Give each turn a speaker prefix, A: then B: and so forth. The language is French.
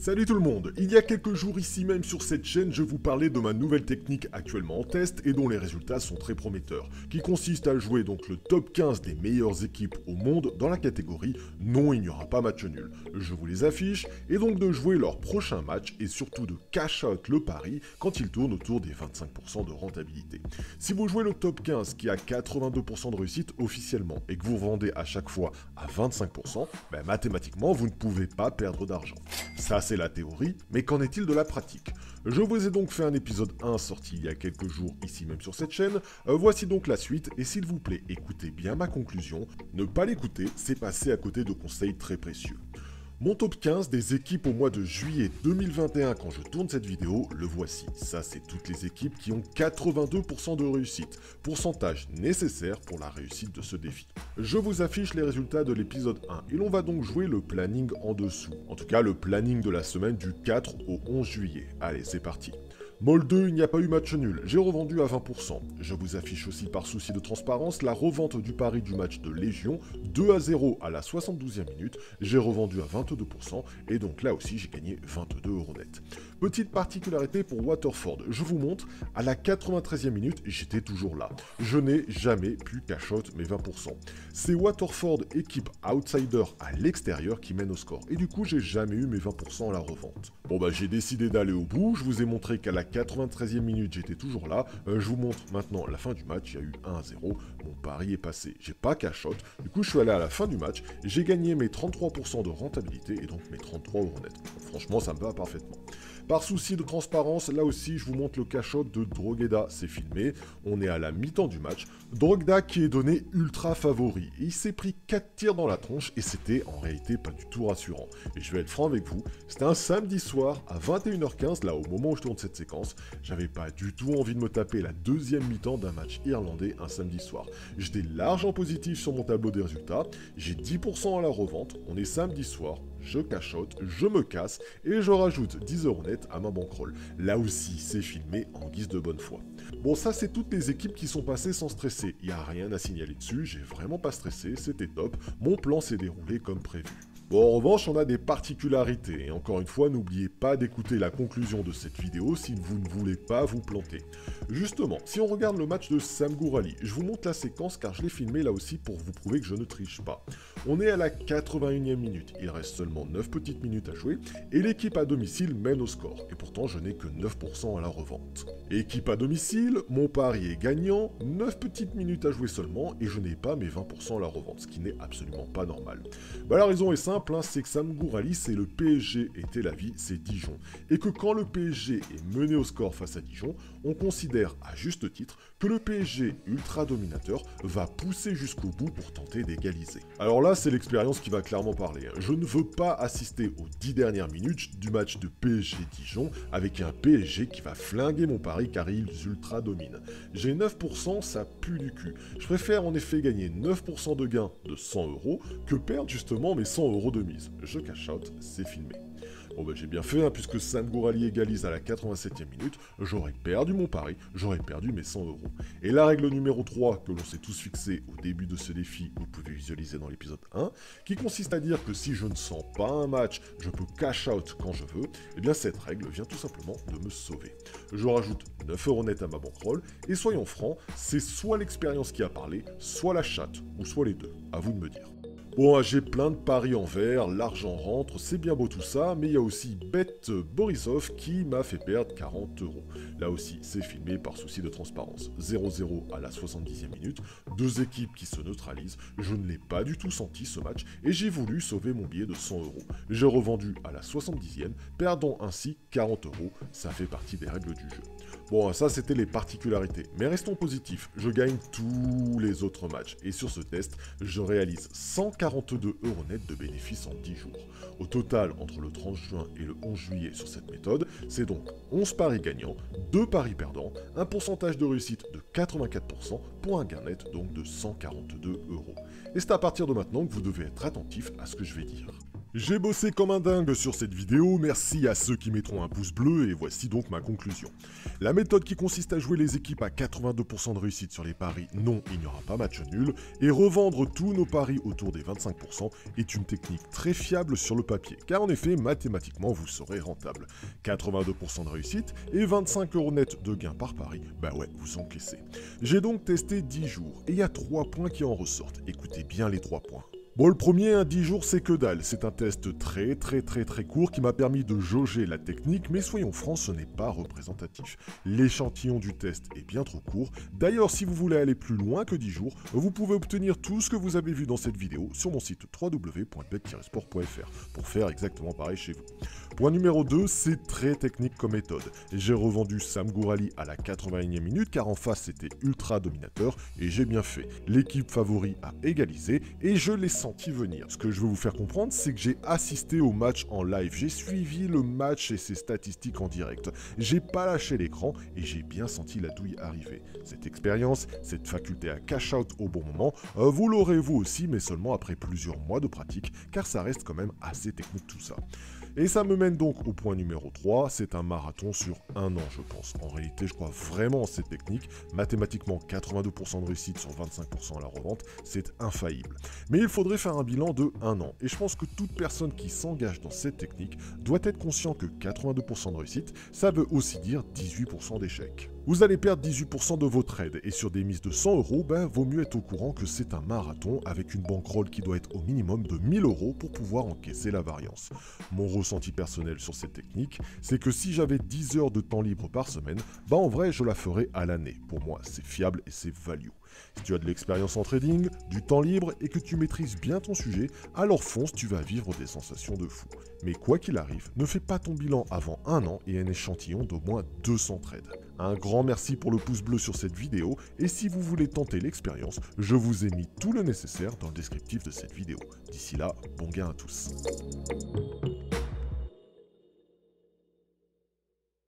A: Salut tout le monde, il y a quelques jours ici même sur cette chaîne, je vous parlais de ma nouvelle technique actuellement en test et dont les résultats sont très prometteurs, qui consiste à jouer donc le top 15 des meilleures équipes au monde dans la catégorie non il n'y aura pas match nul. Je vous les affiche et donc de jouer leur prochain match et surtout de cash out le pari quand ils tournent autour des 25% de rentabilité. Si vous jouez le top 15 qui a 82% de réussite officiellement et que vous vendez à chaque fois à 25%, mathématiquement vous ne pouvez pas perdre d'argent. Ça c'est la théorie, mais qu'en est-il de la pratique? Je vous ai donc fait un épisode 1 sorti il y a quelques jours ici même sur cette chaîne, voici donc la suite, et s'il vous plaît, écoutez bien ma conclusion, ne pas l'écouter, c'est passer à côté de conseils très précieux. Mon top 15 des équipes au mois de juillet 2021 quand je tourne cette vidéo, le voici. Ça c'est toutes les équipes qui ont 82% de réussite, pourcentage nécessaire pour la réussite de ce défi. Je vous affiche les résultats de l'épisode 1 et l'on va donc jouer le planning en dessous. En tout cas le planning de la semaine du 4 au 11 juillet. Allez c'est parti. Mol 2, il n'y a pas eu match nul, j'ai revendu à 20%. Je vous affiche aussi par souci de transparence la revente du pari du match de Légion, 2-0 à la 72e minute, j'ai revendu à 22% et donc là aussi j'ai gagné 22 € net. Petite particularité pour Waterford, je vous montre, à la 93e minute, j'étais toujours là. Je n'ai jamais pu cash out mes 20%. C'est Waterford, équipe outsider à l'extérieur, qui mène au score. Et du coup, j'ai jamais eu mes 20% à la revente. Bon j'ai décidé d'aller au bout, je vous ai montré qu'à la 93e minute, j'étais toujours là. Je vous montre maintenant la fin du match, il y a eu 1-0, mon pari est passé. J'ai pas cash out, du coup je suis allé à la fin du match, j'ai gagné mes 33% de rentabilité et donc mes 33 € net. Franchement, ça me va parfaitement. Par souci de transparence, là aussi, je vous montre le cash-out de Drogheda, c'est filmé. On est à la mi-temps du match. Drogheda qui est donné ultra favori. Et il s'est pris 4 tirs dans la tronche et c'était en réalité pas du tout rassurant. Et je vais être franc avec vous, c'était un samedi soir à 21h15, là au moment où je tourne cette séquence. J'avais pas du tout envie de me taper la deuxième mi-temps d'un match irlandais un samedi soir. J'étais large en positif sur mon tableau des résultats. J'ai 10% à la revente. On est samedi soir. Je cash out, je me casse et je rajoute 10 € net à ma bankroll. Là aussi, c'est filmé en guise de bonne foi. Bon, ça, c'est toutes les équipes qui sont passées sans stresser. Il n'y a rien à signaler dessus, j'ai vraiment pas stressé, c'était top. Mon plan s'est déroulé comme prévu. Bon, en revanche, on a des particularités, et encore une fois, n'oubliez pas d'écouter la conclusion de cette vidéo si vous ne voulez pas vous planter. Justement, si on regarde le match de Sam Gourali, je vous montre la séquence car je l'ai filmé là aussi pour vous prouver que je ne triche pas. On est à la 81e minute, il reste seulement 9 petites minutes à jouer, et l'équipe à domicile mène au score, et pourtant je n'ai que 9% à la revente. Équipe à domicile, mon pari est gagnant, 9 petites minutes à jouer seulement, et je n'ai pas mes 20% à la revente, ce qui n'est absolument pas normal. La raison est simple, c'est que Sam Gourali, c'est le PSG et Tel Aviv, c'est Dijon. Et que quand le PSG est mené au score face à Dijon, on considère à juste titre que le PSG ultra dominateur va pousser jusqu'au bout pour tenter d'égaliser. Alors là, c'est l'expérience qui va clairement parler. Je ne veux pas assister aux 10 dernières minutes du match de PSG-Dijon avec un PSG qui va flinguer mon pari car ils ultra dominent. J'ai 9%, ça pue du cul. Je préfère en effet gagner 9% de gain de 100 € que perdre justement mes 100 € de mise. Je cash out, c'est filmé. Bon j'ai bien fait, puisque Sam Gourali égalise à la 87e minute, j'aurais perdu mon pari, j'aurais perdu mes 100 €. Et la règle numéro 3, que l'on s'est tous fixée au début de ce défi, vous pouvez visualiser dans l'épisode 1, qui consiste à dire que si je ne sens pas un match, je peux cash out quand je veux, et bien cette règle vient tout simplement de me sauver. Je rajoute 9 € net à ma bankroll, et soyons francs, c'est soit l'expérience qui a parlé, soit la chatte, ou soit les deux, à vous de me dire. Bon, j'ai plein de paris en vert, l'argent rentre, c'est bien beau tout ça, mais il y a aussi Bet Borisov qui m'a fait perdre 40 €. Là aussi, c'est filmé par souci de transparence. 0-0 à la 70e minute, deux équipes qui se neutralisent, je ne l'ai pas du tout senti ce match, et j'ai voulu sauver mon billet de 100 €. J'ai revendu à la 70e, perdant ainsi 40 €, ça fait partie des règles du jeu. Bon, ça c'était les particularités, mais restons positifs, je gagne tous les autres matchs, et sur ce test, je réalise 142 € net de bénéfices en 10 jours. Au total, entre le 30 juin et le 11 juillet sur cette méthode, c'est donc 11 paris gagnants, 2 paris perdants, un pourcentage de réussite de 84% pour un gain net donc de 142 €. Et c'est à partir de maintenant que vous devez être attentif à ce que je vais dire. J'ai bossé comme un dingue sur cette vidéo, merci à ceux qui mettront un pouce bleu et voici donc ma conclusion. La méthode qui consiste à jouer les équipes à 82% de réussite sur les paris non, il n'y aura pas match nul, et revendre tous nos paris autour des 25% est une technique très fiable sur le papier, car en effet mathématiquement vous serez rentable. 82% de réussite et 25 € net de gain par pari, bah ouais, vous encaissez. J'ai donc testé 10 jours, et il y a 3 points qui en ressortent, écoutez bien les 3 points. Bon, le premier, 10 jours, c'est que dalle. C'est un test très court qui m'a permis de jauger la technique, mais soyons francs, ce n'est pas représentatif. L'échantillon du test est bien trop court. D'ailleurs, si vous voulez aller plus loin que 10 jours, vous pouvez obtenir tout ce que vous avez vu dans cette vidéo sur mon site www.bet-sport.fr pour faire exactement pareil chez vous. Point numéro 2, c'est très technique comme méthode. J'ai revendu Sam Gourali à la 81e minute car en face c'était ultra dominateur et j'ai bien fait. L'équipe favori a égalisé et je l'ai senti venir. Ce que je veux vous faire comprendre, c'est que j'ai assisté au match en live, j'ai suivi le match et ses statistiques en direct. J'ai pas lâché l'écran et j'ai bien senti la douille arriver. Cette expérience, cette faculté à cash out au bon moment, vous l'aurez vous aussi, mais seulement après plusieurs mois de pratique, car ça reste quand même assez technique tout ça. Et ça me mène donc au point numéro 3, c'est un marathon sur 1 an je pense. En réalité je crois vraiment en cette technique, mathématiquement 82% de réussite sur 25% à la revente, c'est infaillible. Mais il faudrait faire un bilan de 1 an, et je pense que toute personne qui s'engage dans cette technique doit être conscient que 82% de réussite, ça veut aussi dire 18% d'échec. Vous allez perdre 18% de vos trades, et sur des mises de 100 €, ben vaut mieux être au courant que c'est un marathon avec une bankroll qui doit être au minimum de 1000 € pour pouvoir encaisser la variance. Mon ressenti personnel sur cette technique, c'est que si j'avais 10 heures de temps libre par semaine, bah en vrai je la ferais à l'année. Pour moi c'est fiable et c'est value. Si tu as de l'expérience en trading, du temps libre et que tu maîtrises bien ton sujet, alors fonce, tu vas vivre des sensations de fou. Mais quoi qu'il arrive, ne fais pas ton bilan avant 1 an et un échantillon d'au moins 200 trades. Un grand merci pour le pouce bleu sur cette vidéo et si vous voulez tenter l'expérience, je vous ai mis tout le nécessaire dans le descriptif de cette vidéo. D'ici là, bon gain à tous.